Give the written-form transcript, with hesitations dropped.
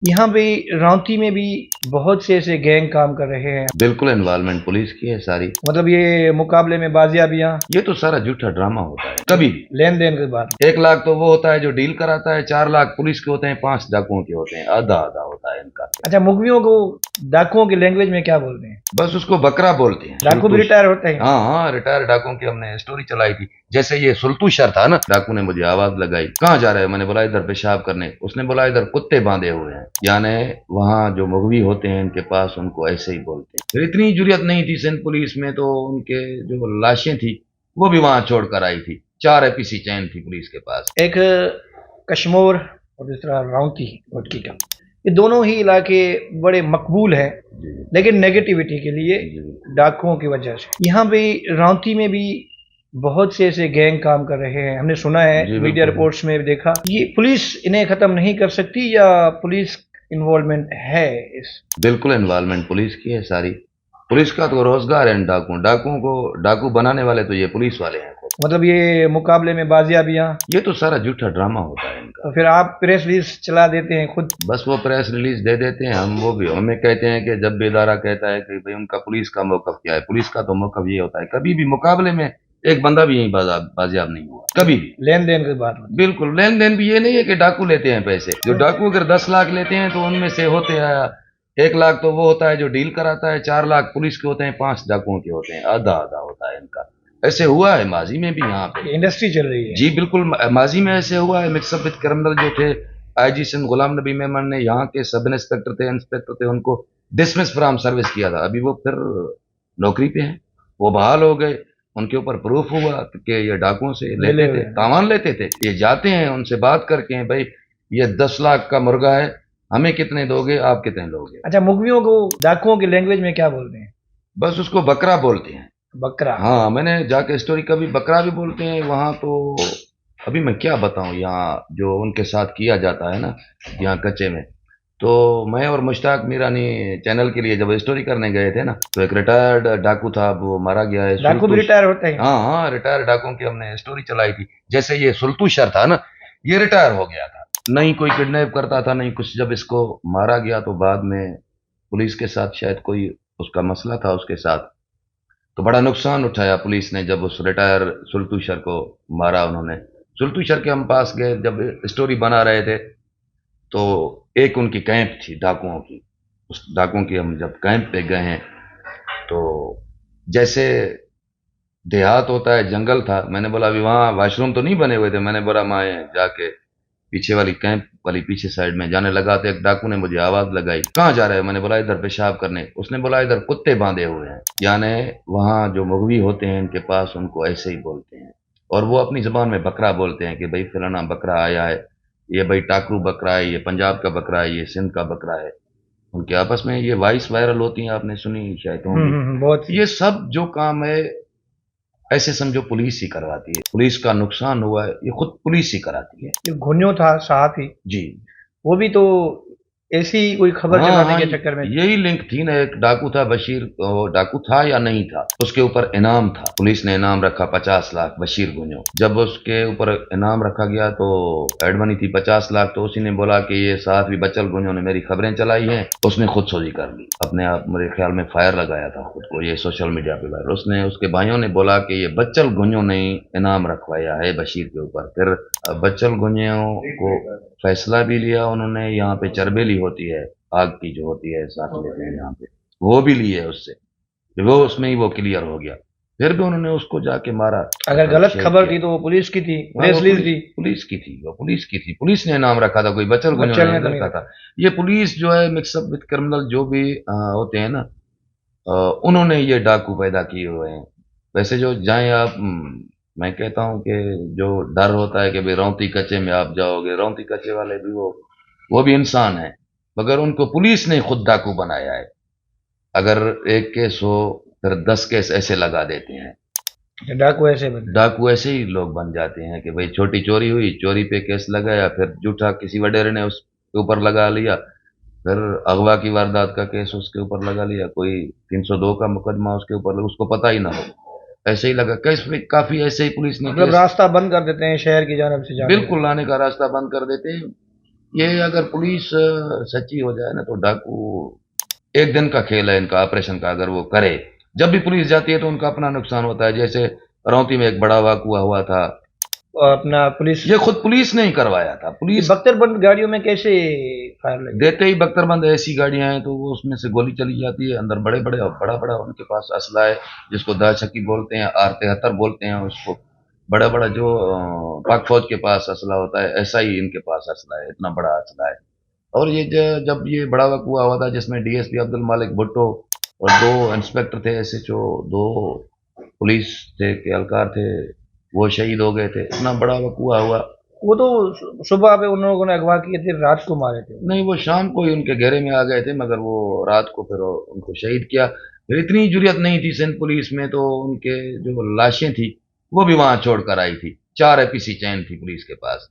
यहाँ पे रांची में भी बहुत से ऐसे गैंग काम कर रहे हैं। बिल्कुल इन्वॉल्वमेंट पुलिस की है सारी। मतलब ये मुकाबले में बाजियाबियां, ये तो सारा झूठा ड्रामा होता है कभी भी। लेन देन के बाद 1 लाख तो वो होता है जो डील कराता है, 4 लाख पुलिस के होते हैं, 5 डाकुओं के होते हैं, आधा आधा होता है इनका। अच्छा, मुगवियों को डाकुओं की लैंग्वेज में क्या बोलते हैं? बस उसको बकरा बोलते हैं। डाकू भी रिटायर होते हैं? हाँ हाँ, रिटायर डाकुओं की हमने स्टोरी चलाई थी। जैसे ये सुल्तूशर था ना, डाकू ने मुझे आवाज लगाई, कहाँ जा रहे हैं? मैंने बोला इधर पेशाब करने। उसने बोला इधर कुत्ते बांधे हुए हैं, यानी वहाँ जो मुगवी होते हैं इनके पास उनको ऐसे ही बोलते हैं। फिर इतनी जुर्रियत नहीं थी सिंध पुलिस में, तो उनके जो लाशें थी वो भी वहां छोड़कर आई थी। 4 एपीसी चैन थी पुलिस के पास। एक कश्मीर और दूसरा राउंटी भटकी का, ये दोनों ही इलाके बड़े मकबूल हैं, लेकिन नेगेटिविटी के लिए, डाकुओं की वजह से। यहाँ पे रांची में भी बहुत से ऐसे गैंग काम कर रहे हैं, हमने सुना है, मीडिया रिपोर्ट्स में देखा। ये पुलिस इन्हें खत्म नहीं कर सकती या पुलिस इन्वॉल्वमेंट है इस? बिल्कुल इन्वॉल्वमेंट पुलिस की है सारी। पुलिस का तो रोजगार है इन डाकुओं को डाकू बनाने वाले तो ये पुलिस वाले हैं। मतलब ये मुकाबले में बाजियाबियां, ये तो सारा झूठा ड्रामा होता है इनका। तो फिर आप प्रेस रिलीज चला देते हैं खुद? बस वो प्रेस रिलीज दे देते हैं हम, वो भी हमें कहते हैं कि जब भी इदारा कहता है कि भाई उनका पुलिस का मौकफ क्या है, पुलिस का तो मौकफ ये होता है, कभी भी मुकाबले में एक बंदा भी यहीं बाजियाब नहीं हुआ कभी भी। लेन देन की बात होती है। बिल्कुल, लेन देन भी ये नहीं है कि डाकू लेते हैं पैसे। जो डाकू अगर 10 लाख लेते हैं तो उनमें से होते हैं 1 लाख तो वो होता है जो डील कराता है, 4 लाख पुलिस के होते हैं, 5 डाकुओं के होते हैं, आधा आधा होता है इनका। ऐसे हुआ है माजी में भी यहाँ पे। इंडस्ट्री चल रही है जी बिल्कुल, माजी में ऐसे हुआ है। मिक्सअप विद क्रिमिनल जो थे, आईजी सिंध गुलाम नबी मेमन ने यहाँ के सब इंस्पेक्टर थे, उनको डिसमिस फ्रॉम सर्विस किया था। अभी वो फिर नौकरी पे हैं, वो बहाल हो गए। उनके ऊपर प्रूफ हुआ कि ये डाकुओं से लेते थे, तावान लेते थे। ये जाते हैं उनसे बात करके, भाई ये 10 लाख का मुर्गा है, हमें कितने दोगे, आप कितने लोगे? अच्छा, मुगवियों को डाकुओं की लैंग्वेज में क्या बोलते हैं? बस उसको बकरा बोलते हैं। बकरा? हाँ, मैंने जाके स्टोरी, कभी बकरा भी बोलते हैं वहां। तो अभी मैं क्या बताऊं, यहाँ जो उनके साथ किया जाता है ना, यहाँ कच्चे में। तो मैं और मुश्ताक मीरानी चैनल के लिए जब स्टोरी करने गए थे ना, तो एक रिटायर्ड डाकू था, वो मारा गया है। डाकू भी रिटायर होते हैं? हाँ हाँ, रिटायर्ड डाकुओं की हमने स्टोरी चलाई थी। जैसे ये सुल्तूशर था ना, ये रिटायर हो गया था, नहीं कोई किडनैप करता था नहीं कुछ। जब इसको मारा गया तो बाद में पुलिस के साथ शायद कोई उसका मसला था उसके साथ, तो बड़ा नुकसान उठाया पुलिस ने जब उस रिटायर सुल्तूशर को मारा उन्होंने। सुल्तूशर के हम पास गए जब स्टोरी बना रहे थे, तो एक उनकी कैंप थी डाकुओं की। उस डाकुओं की हम जब कैंप पे गए हैं, तो जैसे देहात होता है, जंगल था। मैंने बोला अभी वहाँ वॉशरूम तो नहीं बने हुए थे। मैंने बोला मैं जाके पीछे वाली कैंप वाली पीछे साइड में जाने लगा, तो एक डाकू ने मुझे आवाज लगाई, कहाँ जा रहे हैं? मैंने बोला इधर पेशाब करने। उसने बोला इधर कुत्ते बांधे हुए हैं, यानी वहाँ जो मुगवी होते हैं इनके पास उनको ऐसे ही बोलते हैं। और वो अपनी जबान में बकरा बोलते हैं कि भाई फलाना बकरा आया है, ये भाई टाकरू बकरा है, ये पंजाब का बकरा है, ये सिंध का बकरा है। उनके आपस में ये वॉइस वायरल होती है, आपने सुनी शायद होंगी। बहुत। ये सब जो काम है ऐसे समझो पुलिस ही करवाती है। पुलिस का नुकसान हुआ है ये खुद पुलिस ही कराती है। जो घुन्यो था साहब ही, जी, वो भी तो ऐसी कोई खबर चलाने के चक्कर में। यही लिंक थी ना। एक डाकू था बशीर, डाकू था या नहीं था, उसके ऊपर इनाम था, पुलिस ने इनाम रखा 50 लाख, बशीर गुंजो। जब उसके ऊपर इनाम रखा गया तो एड मनी थी 50 लाख। तो उसी ने बोला कि ये साथ भी बच्चल गुंजो ने मेरी खबरें चलाई हैं। उसने खुद सोजी कर ली अपने आप, मेरे ख्याल में फायर लगाया था खुद को, ये सोशल मीडिया पे वायरल। उसने, उसके भाइयों ने बोला कि ये बच्चल गुंजो ने इनाम रखवाया है बशीर के ऊपर। फिर बच्चल गुंजो को फैसला भी लिया उन्होंने। यहाँ पे चरबेली होती है, आग की जो होती है, साथ लेते हैं यहाँ पे, वो भी ली है उससे, वो उसमें ही वो क्लियर हो गया। फिर भी उन्होंने उसको जाके मारा। अगर गलत खबर थी तो वो पुलिस की थी, प्रेस रिलीज थी। पुलिस की थी, वो पुलिस की थी। पुलिस ने नाम रखा था, कोई बचल ने रखा था। ये पुलिस जो है मिक्सअप विद क्रिमिनल जो भी होते हैं ना, उन्होंने ये डाकू पैदा किए हुए हैं। वैसे जो जाए आप, मैं कहता हूँ कि जो डर होता है कि भाई रौंती कच्चे में आप जाओगे, रौंती कच्चे वाले भी वो भी इंसान है, मगर उनको पुलिस ने खुद डाकू बनाया है। अगर एक केस हो फिर 10 केस ऐसे लगा देते हैं। डाकू ऐसे ही लोग बन जाते हैं कि भाई छोटी चोरी हुई, चोरी पे केस लगाया, फिर झूठा किसी वडेरे ने उसके ऊपर लगा लिया, फिर अगवा की वारदात का केस उसके ऊपर लगा लिया, कोई 302 का मुकदमा उसके ऊपर, उसको पता ही ना हो, ऐसे ही लगा। काफी ऐसे ही पुलिस ने मतलब रास्ता बंद कर देते हैं शहर की जानब से जाने। बिल्कुल, लाने का रास्ता बंद कर देते हैं। یہ اگر پولیس سچی ہو جائے نا تو ڈاکو ایک دن کا کھیل ہے ان کا آپریشن کا. اگر وہ کرے جب بھی پولیس جاتی ہے تو ان کا اپنا نقصان ہوتا ہے. جیسے رونتی میں ایک بڑا واقعہ ہوا تھا, اور اپنا پولیس یہ خود پولیس نے ہی کروایا تھا. پولیس بختر بند گاڑیوں میں کیسے فائر لگے؟ دیتے ہی بختر بند ایسی گاڑیاں ہیں تو وہ اس میں سے گولی چلی جاتی ہے. اندر بڑے بڑے اور بڑا بڑا ان کے پاس اسلحہ ہے, جس کو داشکی بولتے ہیں, R73 بولتے ہیں اس کو. بڑا بڑا جو پاک فوج کے پاس اسلحہ ہوتا ہے ایسا ہی ان کے پاس اسلحہ ہے, اتنا بڑا اسلحہ ہے. اور یہ جب یہ بڑا واقعہ ہوا تھا جس میں DSP عبد المالک بھٹو اور 2 انسپیکٹر تھے, SHO, 2 پولیس تھے کے اہلکار تھے, وہ شہید ہو گئے تھے. اتنا بڑا واقعہ ہوا. وہ تو صبح پہ ان لوگوں نے اغوا کیے تھے, رات کو مارے تھے. نہیں, وہ شام کو ہی ان کے گھیرے میں آ گئے تھے, مگر وہ رات کو پھر ان کو شہید کیا. پھر اتنی جرأت نہیں تھی سندھ پولیس میں, تو ان کے جو لاشیں تھی وہ بھی وہاں چھوڑ کر آئی تھی. 4 APC چین تھی پولیس کے پاس.